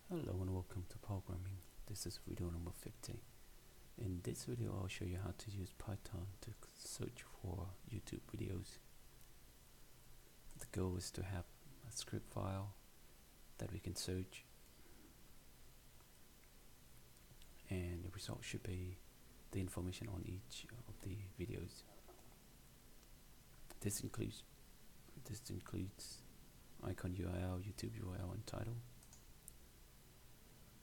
Hello and welcome to programming. This is video number 50. In this video I'll show you how to use Python to search for YouTube videos. The goal is to have a script file that we can search, and the result should be the information on each of the videos. This includes icon URL, YouTube URL and title.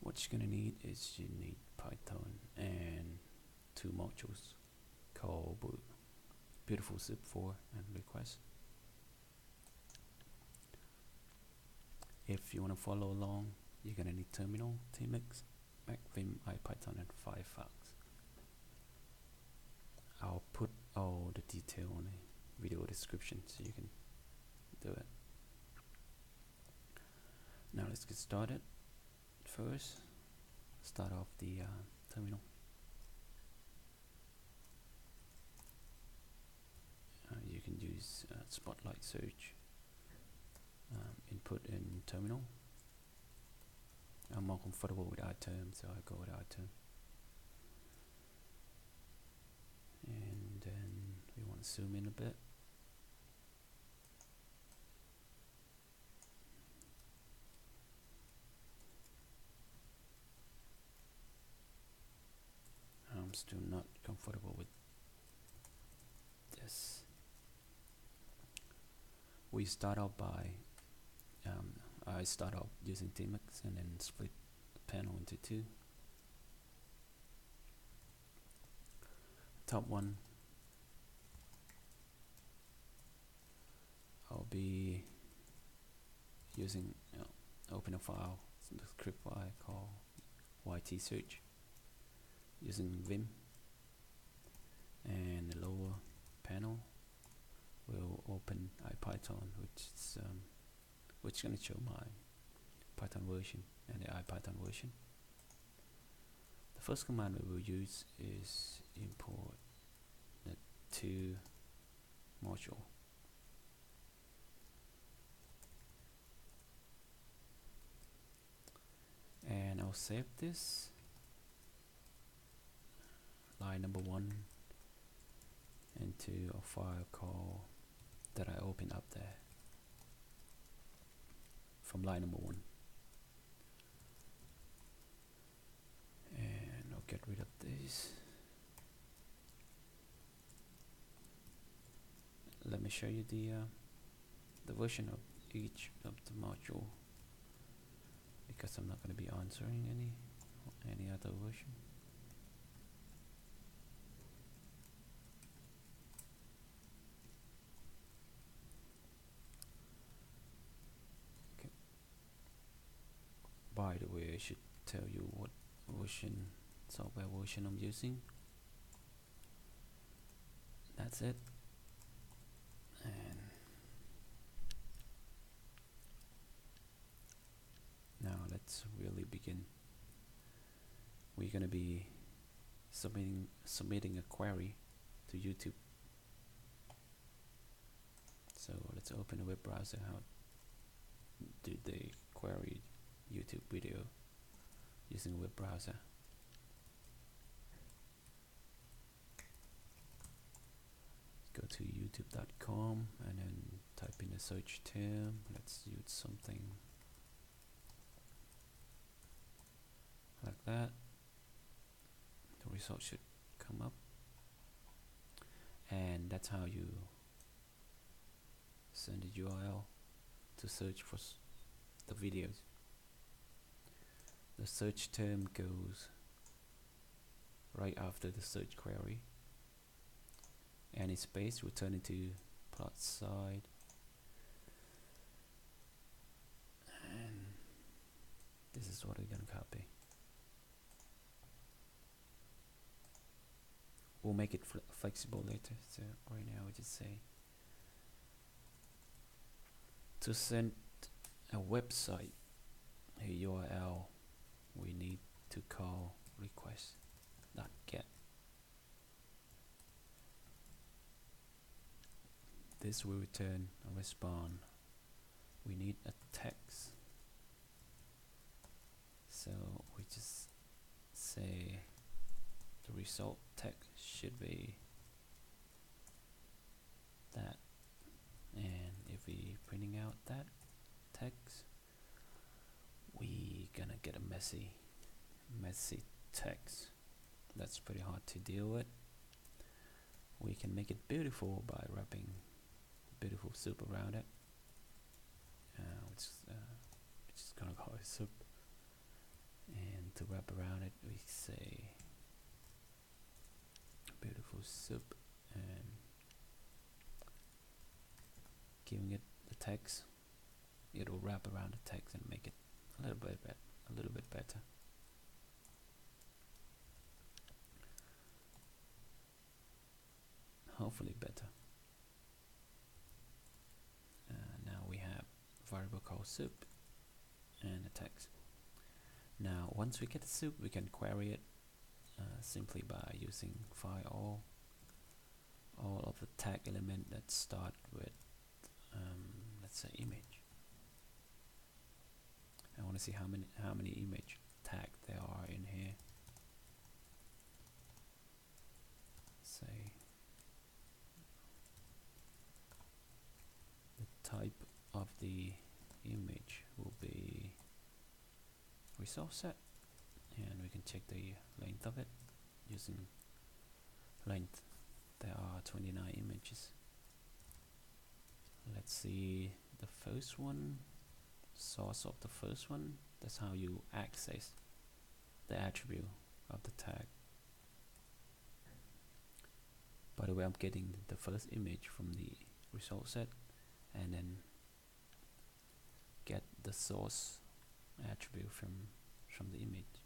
What you're gonna need is you need Python and two modules called beautiful zip4 and request. If you want to follow along, you're gonna need terminal, tmux, macvim, ipython and firefox. I'll put all the detail on the video description so you can do it. Now let's get started. First, start off the terminal. You can use Spotlight search input in terminal. I'm more comfortable with iTerm, so I go with iTerm. And then we want to zoom in a bit. I'm still not comfortable with this. We start out by I start out using tmux and then split the panel into two. Top one, I'll be using open a file, the script file called ytsearch using vim, and the lower panel will open ipython, which is going to show my Python version and the ipython version. The first command we will use is import the two module. And I'll save this line number 1 into a file called that I opened up there from line number 1, and I'll get rid of this. Let me show you the version of each of the module, because I'm not going to be answering any other version. By the way, I should tell you what software version I'm using. That's it. And now let's really begin. We're gonna be submitting a query to YouTube. So let's open a web browser. How do they query YouTube video using a web browser? Go to youtube.com and then type in a search term. Let's use something like that. The result should come up, and that's how you send a URL to search for the videos. The search term goes right after the search query. Any space will turn into plot side, and this is what we're gonna copy. We'll make it flexible later, so right now we just say to send a website a URL, we need to call request.get. This will return a response. We need a text So we just say the result text should be that, and if we printing out that text, we gonna get a messy text. That's pretty hard to deal with. We can make it beautiful by wrapping beautiful soup around it. Which is gonna call it soup. And to wrap around it, we say beautiful soup, and giving it the text. It'll wrap around the text and make it a little bit better. Hopefully better. Now we have variable called soup and a text. Now once we get the soup, we can query it simply by using find all of the tag element that start with let's say image. I want to see how many image tag there are in here. Say the type of the image will be resource set, and we can check the length of it using length. There are 29 images. Let's see the first one, source of the first one. That's how you access the attribute of the tag. By the way, I'm getting the first image from the result set, and then get the source attribute from the image.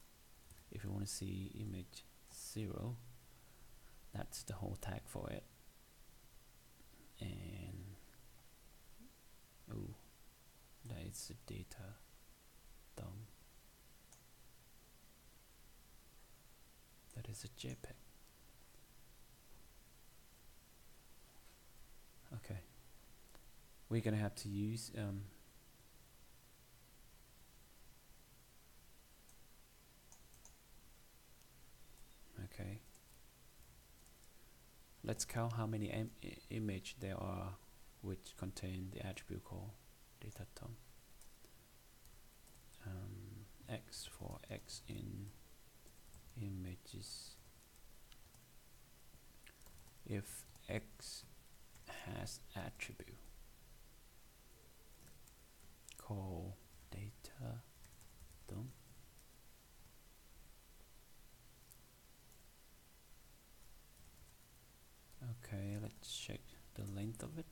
If you want to see image 0, that's the whole tag for it. And that is the data dump. That is a JPEG. Okay, we're gonna have to use okay, let's count how many image there are which contain the attribute called data dump. X for X in images. If X has attribute called data dump, okay, let's check the length of it.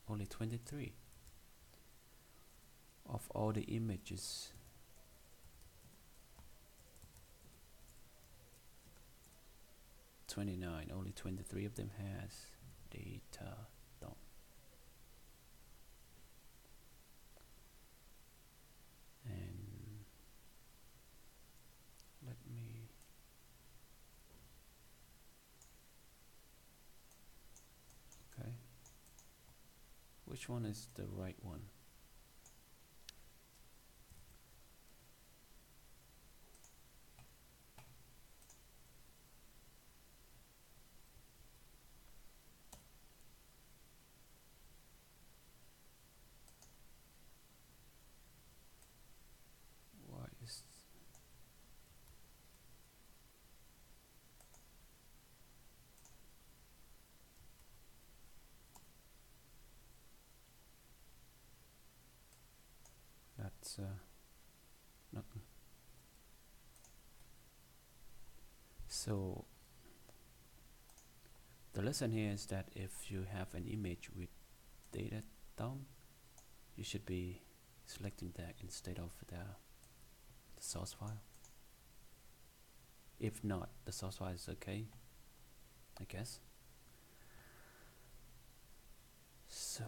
Only 23 of all the images. Only 23 of them has data dump. And let me okay, which one is the right one? Why is that's not so? The lesson here is that if you have an image with data dump, you should be selecting that instead of the source file. If not, the source file is okay, I guess. So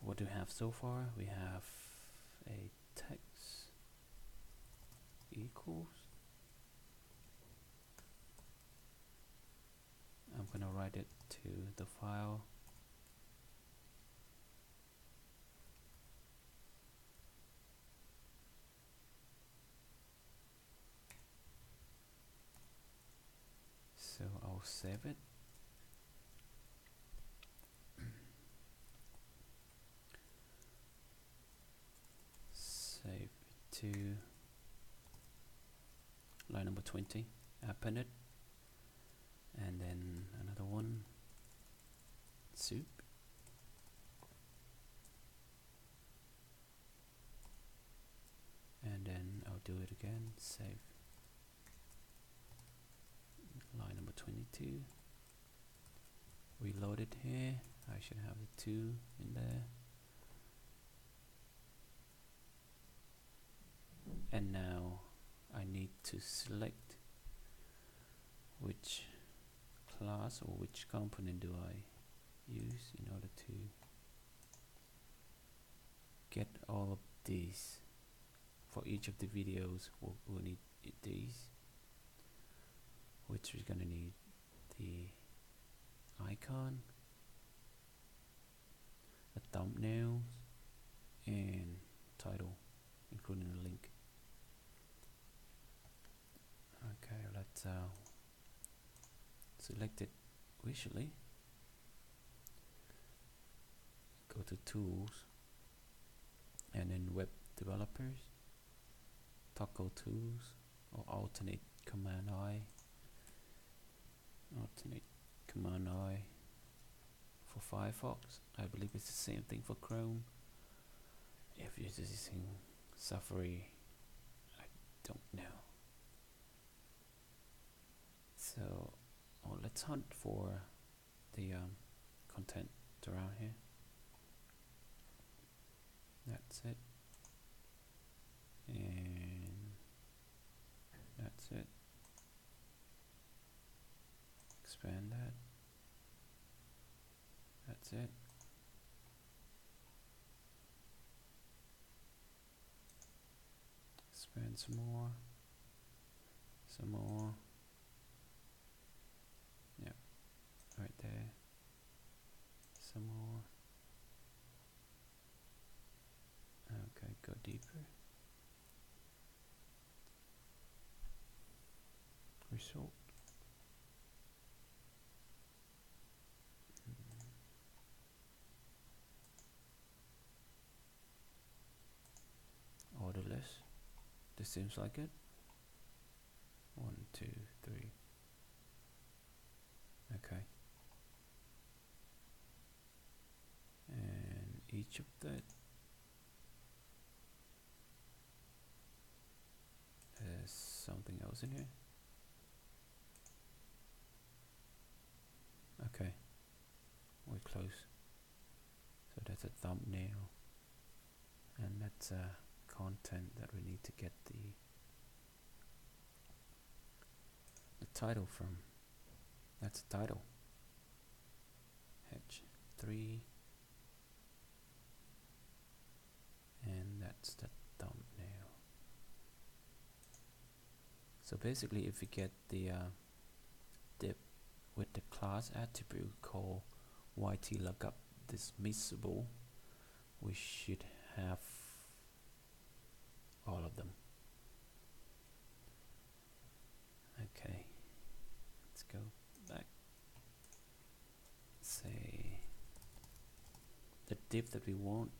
what do we have so far? We have a text equals. I'm gonna write it to the file. So I'll save it. Save it to line number 20, append it, and then another one, soup, and then I'll do it again, save line number 22, reload it here. I should have the 2 in there, and now I need to select which class or which component do I use in order to get all of these. For each of the videos we'll need these, which is gonna need the icon, the thumbnails, and title, including a link. Okay, let's select it visually. Go to tools, and then web developers, toggle tools, or alternate command I for Firefox. I believe it's the same thing for Chrome. If you're using Safari, I don't know. So let's hunt for the content around here. That's it, and that's it. Expand that. That's it. Expand some more. Some more. Yep, right there. Some more. Okay, go deeper. Result. Order list. This seems like it. 1, 2, 3. Okay. And each of that has something else in here. Okay, we're close. So that's a thumbnail, and that's content that we need to get the title from. That's the title. H3, and that's the thumbnail. So basically, if we get the div with the class attribute called ytLookup dismissible, we should have all of them. Okay, let's go back. Say the div that we want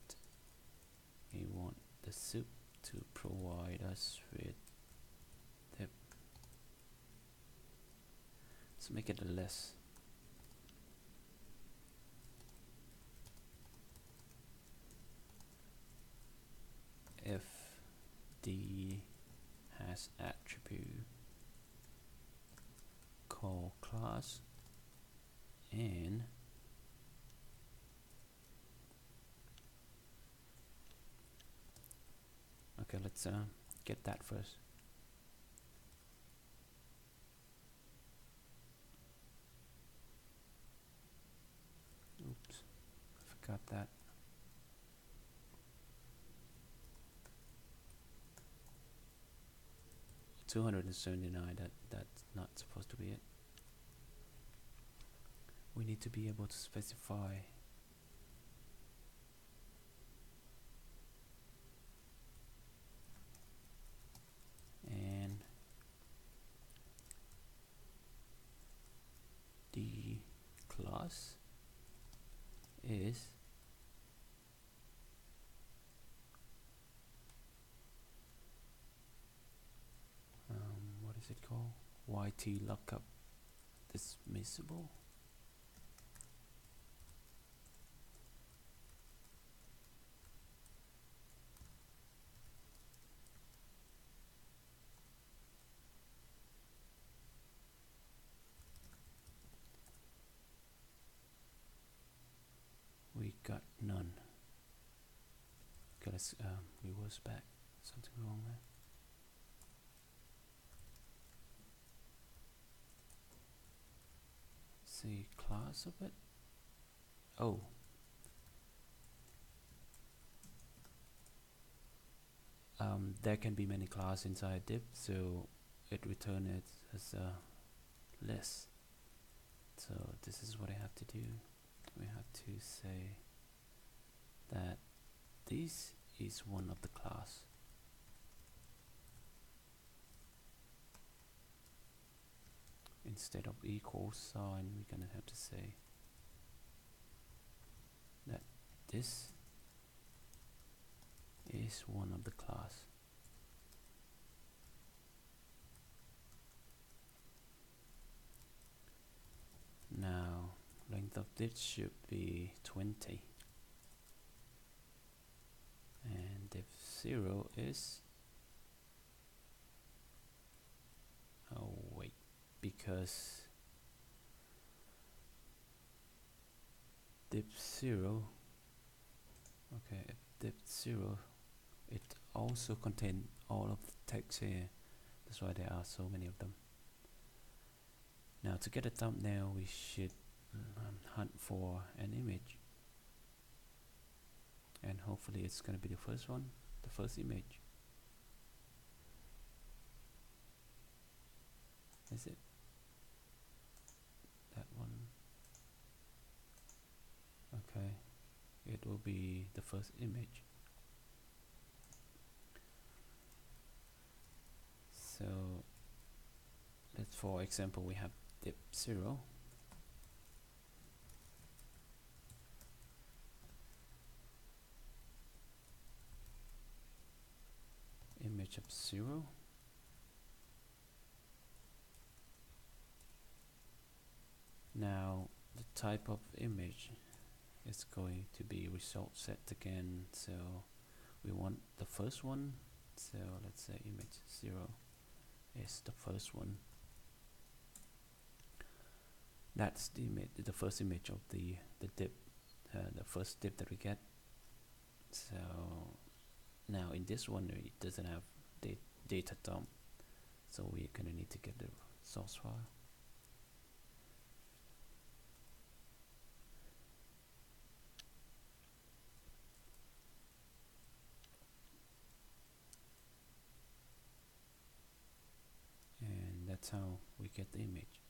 the soup to provide us with div. Let's make it a less. If D has attribute call class and okay, let's get that first. Oops, I forgot that. $279. That's not supposed to be it. We need to be able to specify and called yt lookup dismissible. We got none. Okay, let's reverse back. Something wrong there. See class of it. Oh, there can be many classes inside div, so it returns it as a list. So this is what I have to do. We have to say that this is one of the class. Instead of equals sign, we're gonna have to say that this is one of the class. Now length of this should be 20, and div 0 is, oh wait, because div 0, okay, if div 0, it also contains all of the text here. That's why there are so many of them. Now to get a thumbnail, we should hunt for an image, and hopefully it's going to be the first one, the first image. Is it that one? Okay, it will be the first image. So let's, for example, we have div 0, image of 0, now the type of image is going to be result set again, so we want the first one, so let's say image 0 is the first one. That's the image, the first image of the div, the first div that we get. So now in this one it doesn't have data dump, so we're gonna need to get the source file. And that's how we get the image.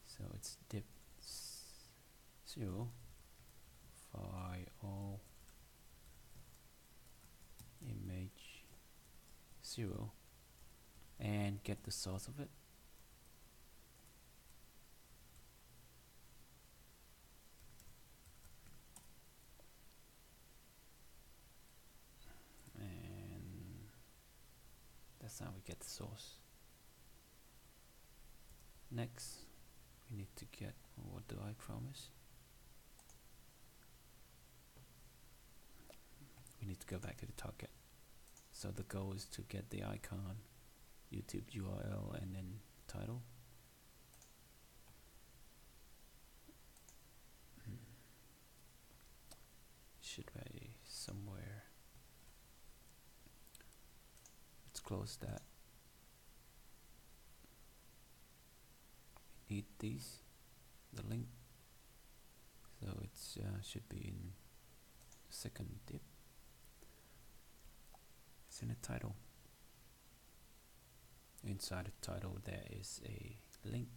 So it's div 0 file image 0 and get the source of it. And that's how we get the source. Next, we need to get, what do I promise? We need to go back to the target. So the goal is to get the icon, YouTube URL, and then title. Should be somewhere. Let's close that. We need these, the link. So it should be in second div. It's in the title. Inside the title there is a link.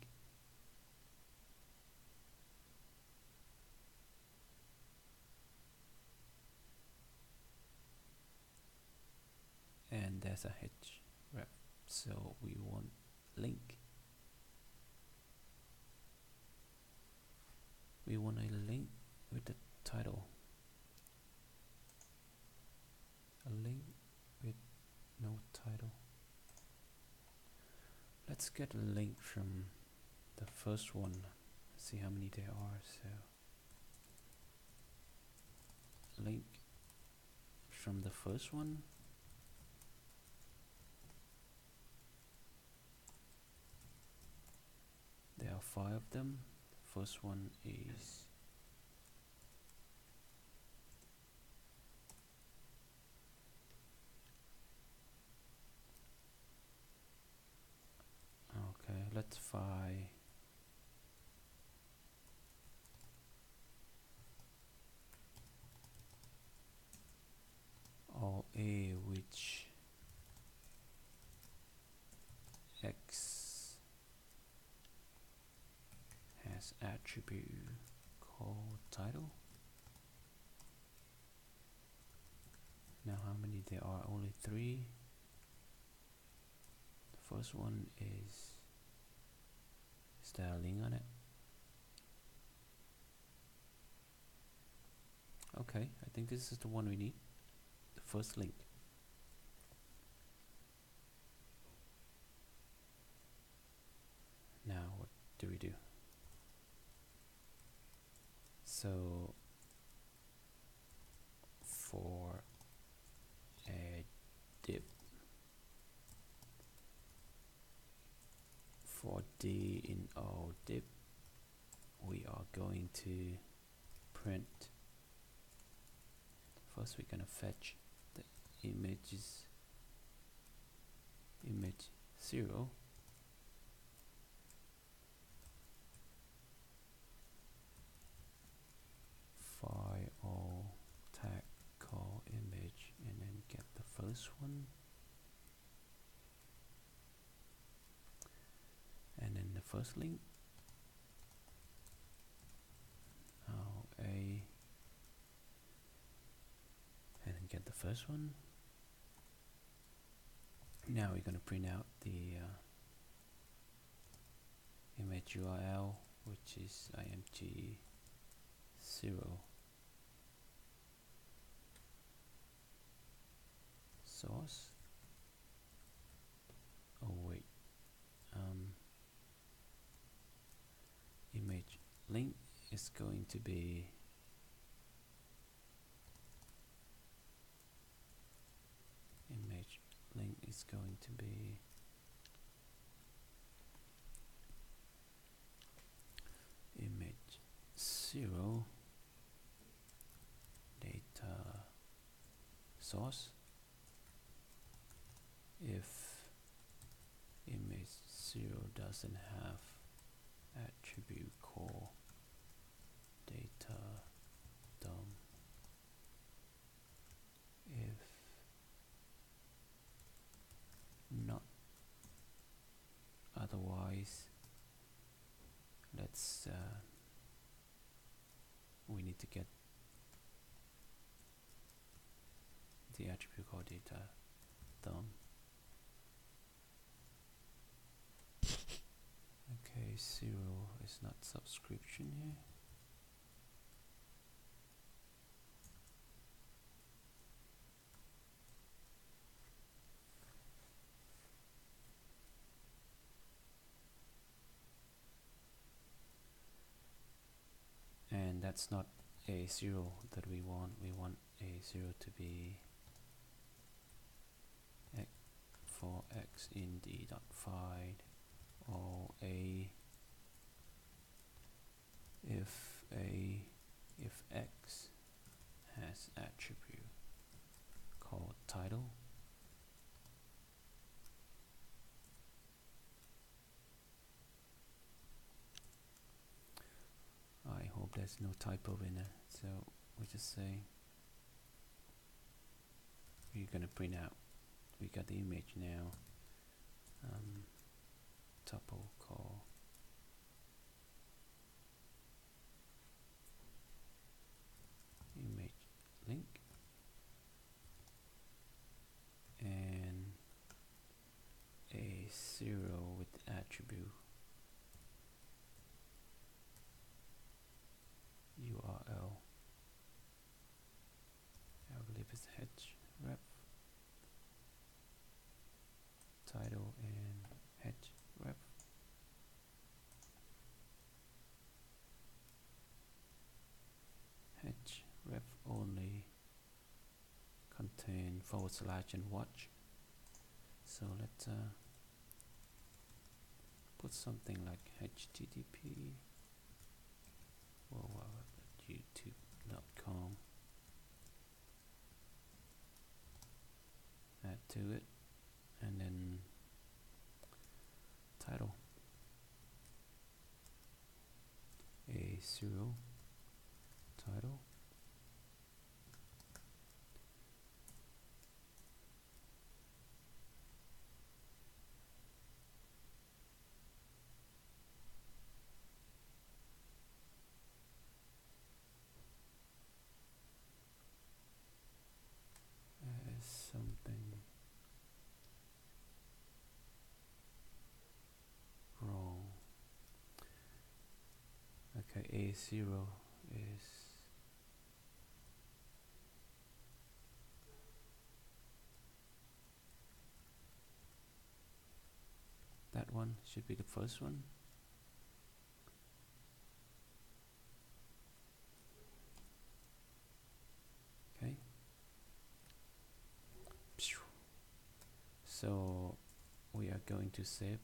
And there's a href, so we want link. We want a link with the title. A link with no title. Let's get a link from the first one. See how many there are. So link from the first one. There are 5 of them. The first one is okay. Let's find all A which X has attribute called title. Now how many there are? Only 3. The first one is there a link on it? Okay, I think this is the one we need. The first link. Now what do we do? So for a div for D in our div, we are going to print. First we're gonna fetch the image 0. File tag call image and then get the first one. And then the first link. Now A and then get the first one. Now we're going to print out the image URL, which is img0 source. Oh wait, image link is going to be image link is going to be image 0 data source. If image 0 doesn't have attribute called data dump, if not otherwise, let's we need to get the attribute called data dump. Okay, 0 is not subscription here. And that's not a 0 that we want. We want a 0 to be for x in d dot find all a if x has attribute called title. I hope there's no typo in it. So we just say we're gonna print out. We got the image now. Tuple call image link and a 0 with attribute URL. I believe it's href title and href. / and watch. So let's put something like http youtube.com, add to it, and then title A0 title, something wrong. Okay, A0 is that one, should be the first one. Okay. So we are going to save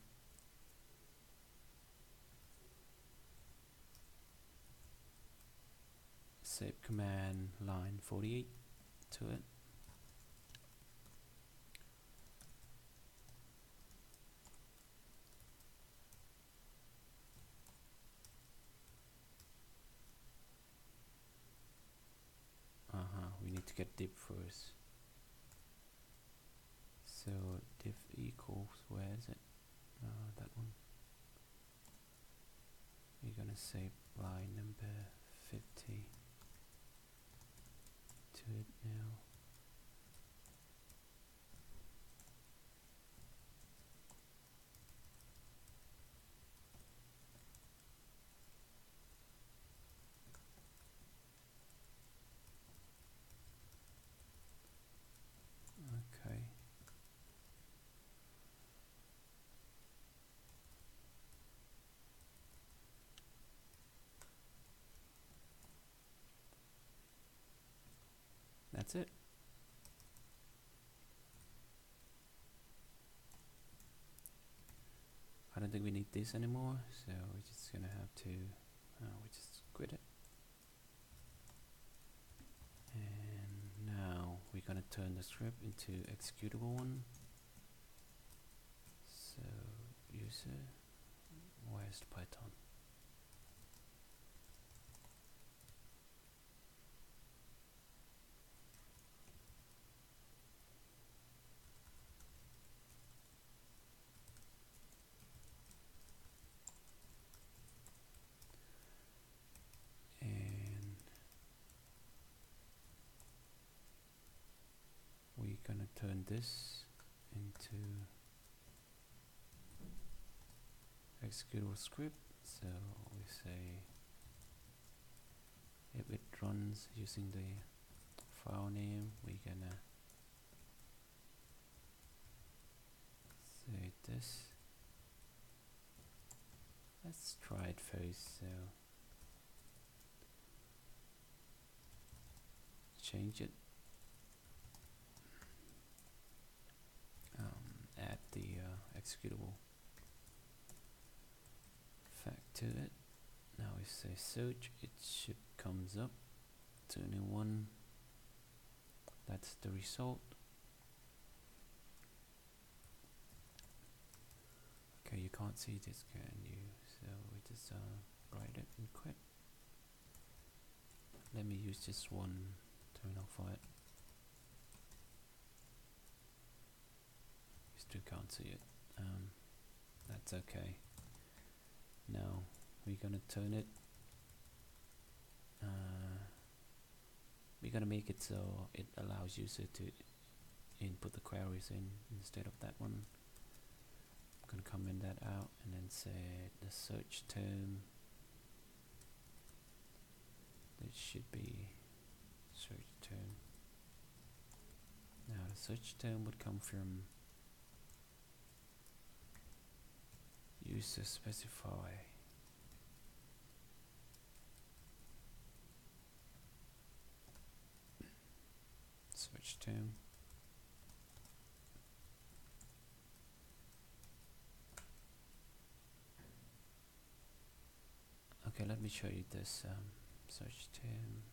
command line 48 to it. We need to get div first. So div equals, where is it? That one. We're gonna save line number 50 to it now. Okay. That's it. I don't think we need this anymore, so we're just gonna have to we just quit it. And now we're gonna turn the script into executable one. So user, where's the Python? And we're gonna turn this into executable script. So we say if it runs using the file name, we're gonna say this. Let's try it first. So change it, add the executable fact to it. Now we say search, it should comes up, turning 1, that's the result. Okay, you can't see this, can you? So we just write it and quit. Let me use just one terminal for it. You still can't see it. That's okay. Now we're gonna turn it. We're gonna make it so it allows user to input the queries in instead of that one. I'm gonna comment that out and then say the search term. It should be search term. Now the search term would come from user specify search term. me show you this search term.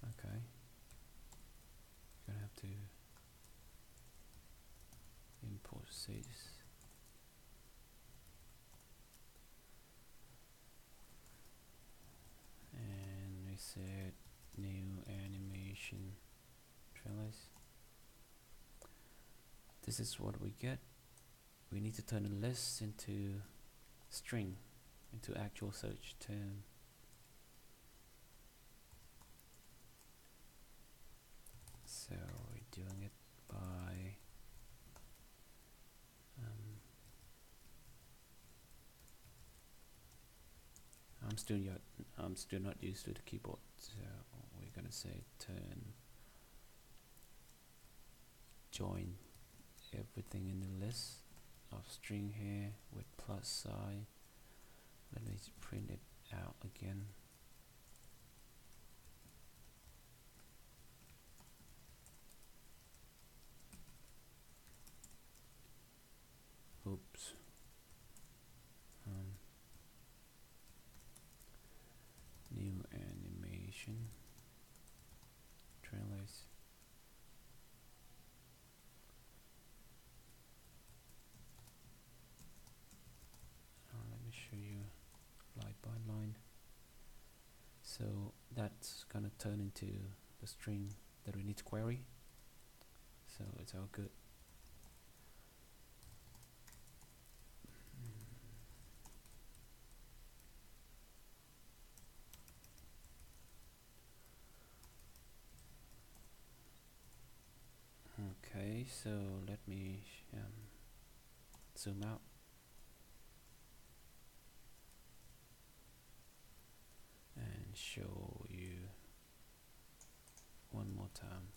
Okay, gonna have to import this. And we said new animation trailers. This is what we get. We need to turn a list into string, into actual search term. So we're doing it by I'm still not used to the keyboard, so we're gonna say turn join everything in the list of string here with plus sign. Let me print it out again. Oops. New animation trailers. Let me show you line by line. So that's gonna turn into the string that we need to query. So it's all good. Okay, so let me zoom out. And show you one more time.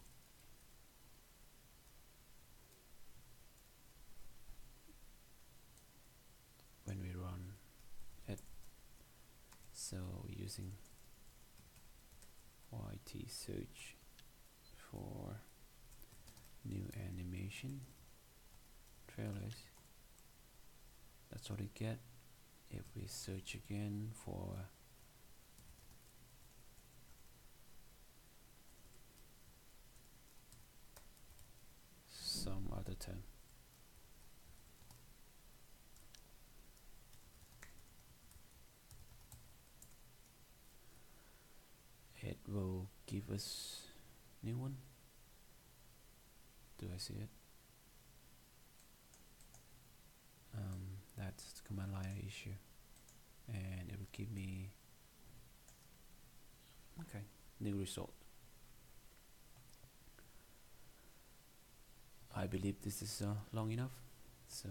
When we run it, so using ytsearch for new animation trailers, that's what we get. If we search again for some other term, it will give us new one. Do I see it? That's the command line issue, and it will give me new result. I believe this is long enough, so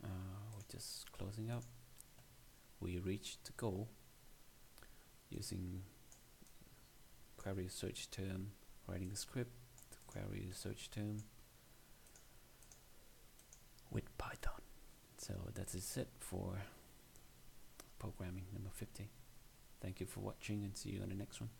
we're just closing up. We reached the goal using query search term, writing a script to query the search term with Python. So that is it for programming number 50. Thank you for watching and see you on the next one.